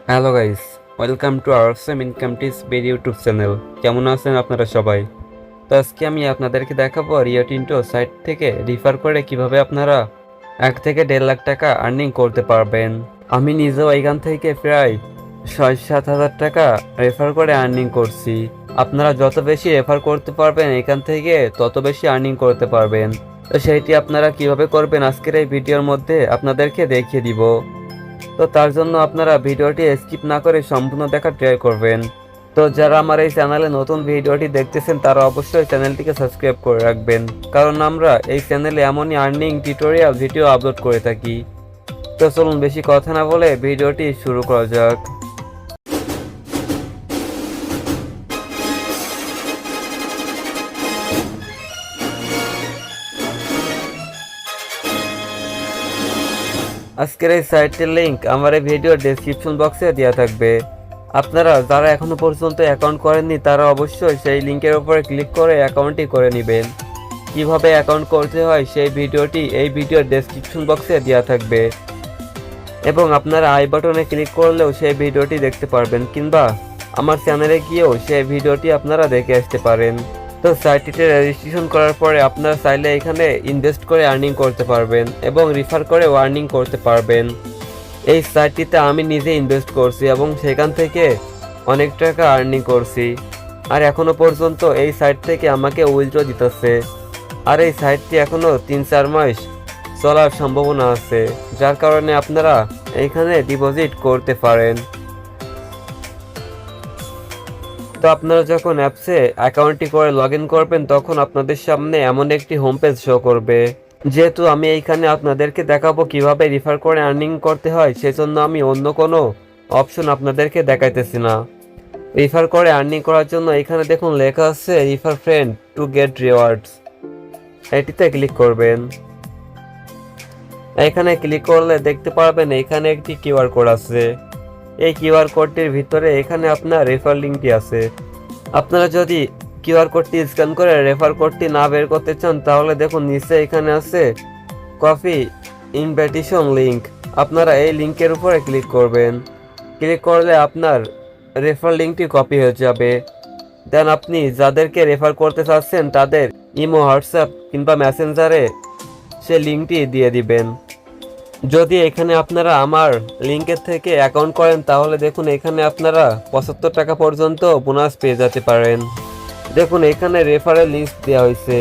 Hello guys, welcome to RSM Income TecH BD YouTube channel. কেমন আছেন আপনারা সবাই? তো আজকে আমি আপনাদেরকে দেখাবো রিও টিন্টো সাইট থেকে রিফার করে কিভাবে আপনারা 1 থেকে 1.5 লাখ টাকা আর্নিং করতে পারবেন। আমি নিজেও এখান থেকে প্রায় 6-7 হাজার টাকা রেফার করে আর্নিং করছি। আপনারা যত বেশি রেফার করতে পারবেন এখান থেকে তত বেশি আর্নিং করতে পারবেন। তো সেইটি আপনারা কিভাবে করবেন আজকের এই ভিডিওর মধ্যে আপনাদেরকে দেখিয়ে দিব। তো তার জন্য আপনারা ভিডিওটি স্কিপ না করে সম্পূর্ণ দেখার ট্রাই করবেন। তো যারা আমার এই চ্যানেলে নতুন ভিডিওটি দেখতেছেন তারা অবশ্যই চ্যানেলটিকে সাবস্ক্রাইব করে রাখবেন, কারণ আমরা এই চ্যানেলে এমনই আর্নিং টিউটোরিয়াল ভিডিও আপলোড করে থাকি। তো চলুন বেশি কথা না বলে ভিডিওটি শুরু করা যাক। আজকের এই সাইটের লিংক আমার এই ভিডিওর ডেসক্রিপশন বক্সে দেওয়া থাকবে। আপনারা যারা এখনো পর্যন্ত অ্যাকাউন্ট করেননি তারা অবশ্যই সেই লিংকের উপরে ক্লিক করে অ্যাকাউন্টটি করে নেবেন। কিভাবে অ্যাকাউন্ট করতে হয় সেই ভিডিওটি এই ভিডিওর ডেসক্রিপশন বক্সে দেওয়া থাকবে, এবং আপনারা আই বাটনে ক্লিক করলেও সেই ভিডিওটি দেখতে পারবেন, কিংবা আমার চ্যানেলে গিয়েও সেই ভিডিওটি আপনারা দেখে আসতে পারেন। তো সাইটটিতে রেজিস্ট্রেশন করার পরে আপনারা চাইলে এখানে ইনভেস্ট করে আর্নিং করতে পারবেন এবং রিফার করে আর্নিং করতে পারবেন। এই সাইটটিতে আমি নিজে ইনভেস্ট করছি এবং সেখান থেকে অনেক টাকা আর্নিং করছি, আর এখনো পর্যন্ত এই সাইট থেকে আমাকে উইথড্র দিতেছে। আর এই সাইটটি এখনো 3-4 মাস চলার সম্ভাবনা আছে, যার কারণে আপনারা এখানে ডিপোজিট করতে পারেন। তো আপনারা যখন অ্যাপসে অ্যাকাউন্টটি করে লগ ইন করবেন তখন আপনাদের সামনে এমন একটি হোম পেজ শো করবে। যেহেতু আমি এইখানে আপনাদেরকে দেখাবো কিভাবে রিফার করে আর্নিং করতে হয়, সেজন্য আমি অন্য কোনো অপশন আপনাদেরকে দেখাইতেছি না। রিফার করে আর্নিং করার জন্য এখানে দেখুন লেখা আছে রিফার ফ্রেন্ড টু গেট রিওয়ার্ডস, এটিতে ক্লিক করবেন। এখানে ক্লিক করলে দেখতে পারবেন এখানে একটি কিউআর কোড আছে। এই কিউআর কোডটির ভিতরে এখানে আপনার রেফার লিঙ্কটি আছে। আপনারা যদি কিউআর কোডটি স্ক্যান করে রেফার কোডটি না বের করতে চান তাহলে দেখুন নিচে এখানে আছে কপি ইনভাইটেশন লিঙ্ক। আপনারা এই লিঙ্কের উপরে ক্লিক করবেন। ক্লিক করলে আপনার রেফার লিঙ্কটি কপি হয়ে যাবে। দেন আপনি যাদেরকে রেফার করতে চাচ্ছেন তাদের ইমো, হোয়াটসঅ্যাপ কিংবা মেসেঞ্জারে সে লিঙ্কটি দিয়ে দিবেন। যদি এখানে আপনারা আমার লিঙ্কের থেকে অ্যাকাউন্ট করেন তাহলে দেখুন এখানে আপনারা 75 টাকা পর্যন্ত বোনাস পেয়ে যেতে পারেন। দেখুন এখানে রেফারেল লিঙ্ক দেওয়া হয়েছে।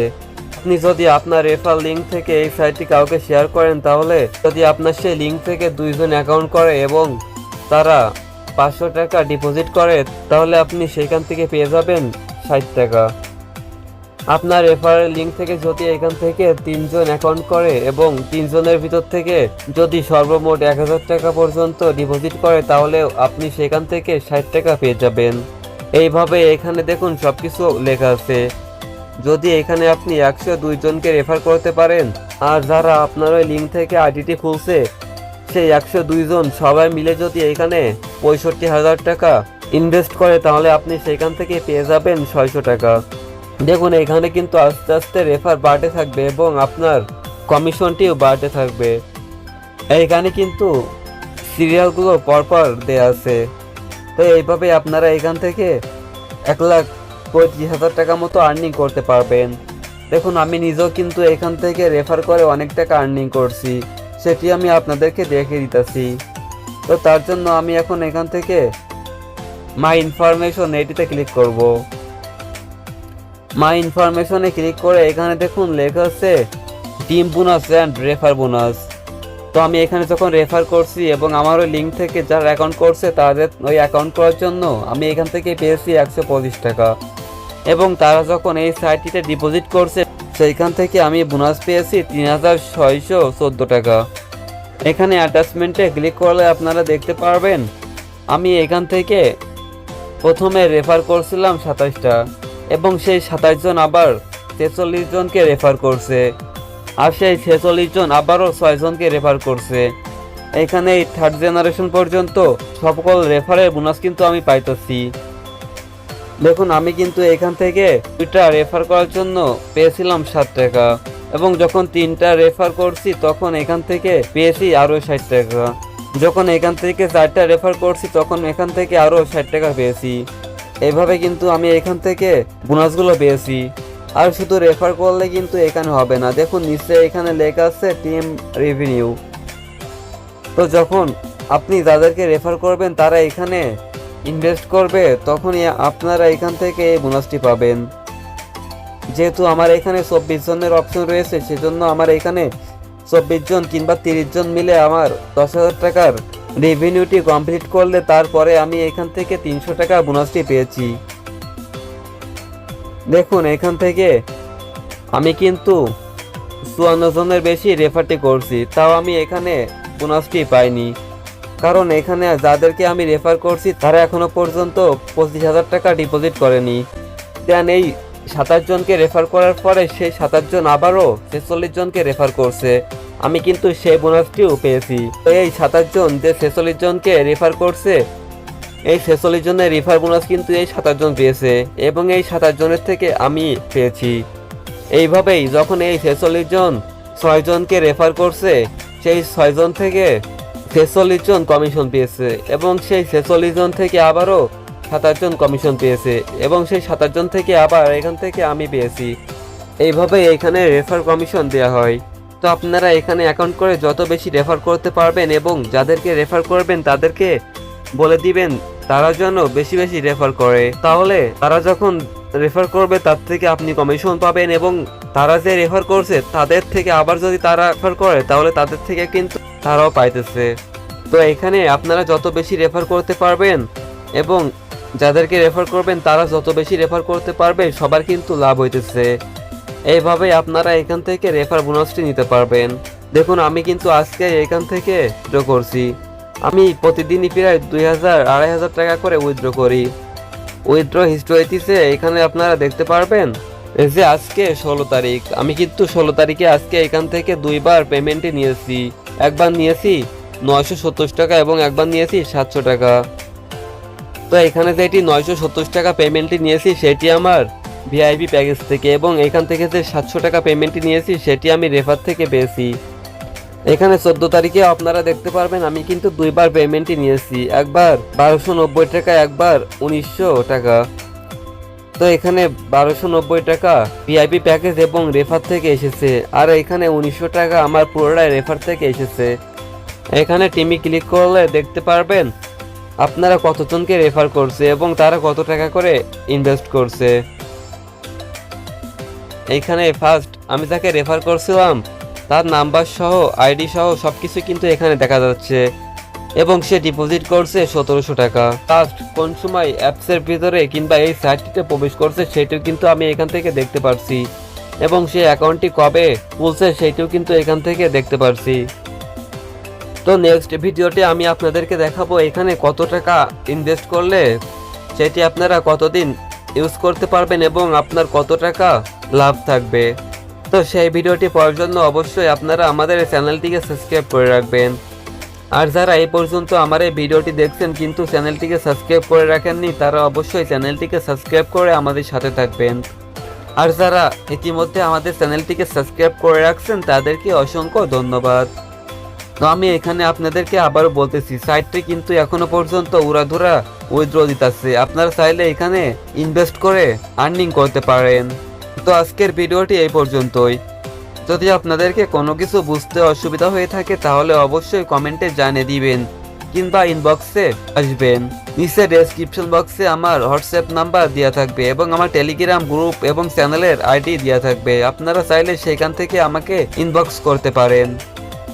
আপনি যদি আপনার রেফার লিঙ্ক থেকে এই সাইটটি কাউকে শেয়ার করেন তাহলে যদি আপনার সেই লিঙ্ক থেকে 2 জন অ্যাকাউন্ট করে এবং তারা 500 টাকা ডিপোজিট করে তাহলে আপনি সেখান থেকে পেয়ে যাবেন 60 টাকা। আপনার রেফারেল লিঙ্ক থেকে যদি এখান থেকে 3 জন অ্যাকাউন্ট করে এবং 3 জনের ভিতর থেকে যদি সর্বমোট 1000 টাকা পর্যন্ত ডিপোজিট করে তাহলে আপনি সেখান থেকে 60 টাকা পেয়ে যাবেন। এইভাবে এখানে দেখুন সবকিছু লেখা আছে। যদি এখানে আপনি 102 জনকে রেফার করতে পারেন, আর যারা আপনার ওই লিঙ্ক থেকে আইডিটি খুলছে সেই 102 জন সবাই মিলে যদি এখানে 65,000 টাকা ইনভেস্ট করে তাহলে আপনি সেখান থেকে পেয়ে যাবেন 600 টাকা। দেখুন এখানে কিন্তু আস্তে আস্তে রেফার বাড়তে থাকবে এবং আপনার কমিশনটিও বাড়তে থাকবে। এইখানে কিন্তু সিরিয়ালগুলো পরপর দেয়া আছে। তো এইভাবে আপনারা এখান থেকে 1,35,000 টাকা মতো আর্নিং করতে পারবেন। দেখুন আমি নিজেও কিন্তু এখান থেকে রেফার করে অনেক টাকা আর্নিং করছি, সেটি আমি আপনাদেরকে দেখে দিতেছি। তো তার জন্য আমি এখন এখান থেকে মাই ইনফরমেশন এটিতে ক্লিক করব। মাই ইনফরমেশনে ক্লিক করে এখানে দেখুন লেখা আছে team bonus and refer bonus. তো আমি এখানে যখন রেফার করছি এবং আমার ওই লিঙ্ক থেকে যারা অ্যাকাউন্ট করছে তাদের ওই অ্যাকাউন্ট করার জন্য আমি এখান থেকে পেয়েছি 125 টাকা, এবং তারা যখন এই সাইটটিতে ডিপোজিট করছে সেইখান থেকে আমি বোনাস পেয়েছি 3614 টাকা। এখানে অ্যাটাচমেন্টে ক্লিক করলে আপনারা দেখতে পারবেন আমি এখান থেকে প্রথমে রেফার করছিলাম 27টা, এবং সেই 27 জন আবার 46 জনকে রেফার করছে, আর সেই 46 জন আবারও 6 জনকে রেফার করছে। এখানে এই 3rd জেনারেশন পর্যন্ত সকল রেফারের বোনাস কিন্তু আমি পাইতেছি। দেখুন আমি কিন্তু এখান থেকে 2টা রেফার করার জন্য পেয়েছিলাম 7 টাকা, এবং যখন 3টা রেফার করছি তখন এখান থেকে পেয়েছি আরও 60 টাকা। যখন এখান থেকে 4টা রেফার করছি তখন এখান থেকে আরও 60 টাকা পেয়েছি। এইভাবে কিন্তু আমি এখান থেকে বোনাসগুলো পেয়েছি। আর শুধু রেফার করলে কিন্তু এখানে হবে না, দেখুন নিচে এখানে লেখা আছে টিম রেভিনিউ। তো যখন আপনি যাদেরকে রেফার করবেন তারা এখানে ইনভেস্ট করবে তখনই আপনারা এখান থেকে এই বোনাসটি পাবেন। যেহেতু আমার এখানে 24 জনের অপশন রয়েছে সেজন্য আমার এখানে 24 জন কিংবা 30 জন মিলে আমার 10,000 টাকার রেভিনিউটি কমপ্লিট করলে তারপরে আমি এখান থেকে 300 টাকা বোনাসটি পেয়েছি। দেখুন এখান থেকে আমি কিন্তু 54 জনের বেশি রেফারটি করছি, তাও আমি এখানে বোনাসটি পাইনি। কারণ এখানে যাদেরকে আমি রেফার করছি তারা এখনো পর্যন্ত 25,000 টাকা ডিপোজিট করেনি। দেন এই 27 জনকে রেফার করার পরে সেই 27 জন আবারও 46 জনকে রেফার করছে, আমি কিন্তু সেই বোনাসটিও পেয়েছি। তো এই 27 জন যে 46 জনকে রেফার করছে এই 46 জনের রেফার বোনাস কিন্তু এই 27 জন পেয়েছে এবং এই 27 জনের থেকে আমি পেয়েছি। এইভাবেই যখন এই 46 জন 6 জনকে রেফার করছে সেই 6 জন থেকে 46 জন কমিশন পেয়েছে এবং সেই 46 জন থেকে আবারও 27 জন কমিশন পেয়েছে এবং সেই 27 জন থেকে আবার এখান থেকে আমি পেয়েছি। এইভাবে এখানে রেফার কমিশন দেওয়া হয়। তো আপনারা এখানে অ্যাকাউন্ট করে যত বেশি রেফার করতে পারবেন এবং যাদেরকে রেফার করবেন তাদেরকে বলে দিবেন তারা যেন বেশি বেশি রেফার করে, তাহলে তারা যখন রেফার করবে তার থেকে আপনি কমিশন পাবেন এবং তারা যে রেফার করছে তাদের থেকে আবার যদি তারা রেফার করে তাহলে তাদের থেকে কিন্তু তারাও পাইতেছে। তো এখানে আপনারা যত বেশি রেফার করতে পারবেন এবং যাদেরকে রেফার করবেন তারা যত বেশি রেফার করতে পারবে সবার কিন্তু লাভ হইতেছে। এইভাবে আপনারা এখান থেকে রেফার বোনাসটি নিতে পারবেন। দেখুন আমি কিন্তু আজকে এখান থেকে উইথড্র করছি। আমি প্রতিদিনই প্রায় 2,000-2,500 টাকা করে উইথড্র করি। উইথড্র হিস্ট্রিতে এখানে আপনারা দেখতে পারবেন এই যে আজকে 16 তারিখ, আমি কিন্তু 16 তারিখে আজকে এখান থেকে দুইবার পেমেন্টই নিয়েছি। একবার নিয়েছি 970 টাকা এবং একবার নিয়েছি 700 টাকা। তো এখানে যেটি 970 টাকা পেমেন্টটি নিয়েছি সেটি আমার ভিআইপি প্যাকেজ থেকে এবং এখান থেকে যে 700 টাকা পেমেন্টটি নিয়েছি সেটি আমি রেফার থেকে পেয়েছি। এখানে 14 তারিখে আপনারা দেখতে পারবেন আমি কিন্তু দুইবার পেমেন্টই নিয়েছি, একবার 1290 টাকা একবার 1900 টাকা। তো এখানে 1290 টাকা ভিআইপি প্যাকেজ এবং রেফার থেকে এসেছে আর এখানে 1900 টাকা আমার পুরোটাই রেফার থেকে এসেছে। এখানে টিমে ক্লিক করলে দেখতে পারবেন আপনারা কতজনকে রেফার করছে এবং তারা কত টাকা করে ইনভেস্ট করছে। এইখানে ফার্স্ট আমি যাকে রেফার করছিলাম তার নাম্বার সহ আইডি সহ সবকিছু কিন্তু এখানে দেখা যাচ্ছে এবং সে ডিপোজিট করছে 1700 টাকা। ফার্স্ট কোন সময় অ্যাপসের ভিতরে কিংবা এই সাইটটিতে প্রবেশ করছে সেটিও কিন্তু আমি এখান থেকে দেখতে পারছি এবং সেই অ্যাকাউন্টটি কবে খুলছে সেটিও কিন্তু এখান থেকে দেখতে পারছি। তো নেক্সট ভিডিওতে আমি আপনাদেরকে দেখাবো এখানে কত টাকা ইনভেস্ট করলে সেটি আপনারা কতদিন ইউজ করতে পারবেন এবং আপনার কত টাকা লাভ থাকবে। তো সেই ভিডিওটি পাওয়ার জন্য অবশ্যই আপনারা আমাদের চ্যানেলটিকে সাবস্ক্রাইব করে রাখবেন। আর যারা এই পর্যন্ত আমার এই ভিডিওটি দেখছেন কিন্তু চ্যানেলটিকে সাবস্ক্রাইব করে রাখেননি তারা অবশ্যই চ্যানেলটিকে সাবস্ক্রাইব করে আমাদের সাথে থাকবেন। আর যারা ইতিমধ্যে আমাদের চ্যানেলটিকে সাবস্ক্রাইব করে রাখছেন তাদেরকে অসংখ্য ধন্যবাদ। তো আমি এখানে আপনাদেরকে আবারও বলতেছি সাইটটি কিন্তু এখনো পর্যন্ত উড়াধুরা উইথড্র দিতেছে, আপনারা চাইলে এখানে ইনভেস্ট করে আর্নিং করতে পারেন। তো আজকের ভিডিওটি এই পর্যন্তই। যদি আপনাদেরকে কোনো কিছু বুঝতে অসুবিধা হয়ে থাকে তাহলে অবশ্যই কমেন্টে জানিয়ে দিবেন কিংবা ইনবক্সে আসবেন। নিচে ডেসক্রিপশন বক্সে আমার হোয়াটসঅ্যাপ নাম্বার দেওয়া থাকবে এবং আমার টেলিগ্রাম গ্রুপ এবং চ্যানেলের আইডি দেওয়া থাকবে, আপনারা চাইলে সেখান থেকে আমাকে ইনবক্স করতে পারেন।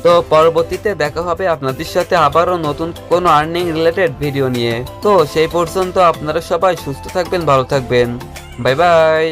তো পরবর্তীতে দেখা হবে আপনাদের সাথে আবারও নতুন কোনো আর্নিং রিলেটেড ভিডিও নিয়ে। তো সেই পর্যন্ত আপনারা সবাই সুস্থ থাকবেন, ভালো থাকবেন, বাই বাই।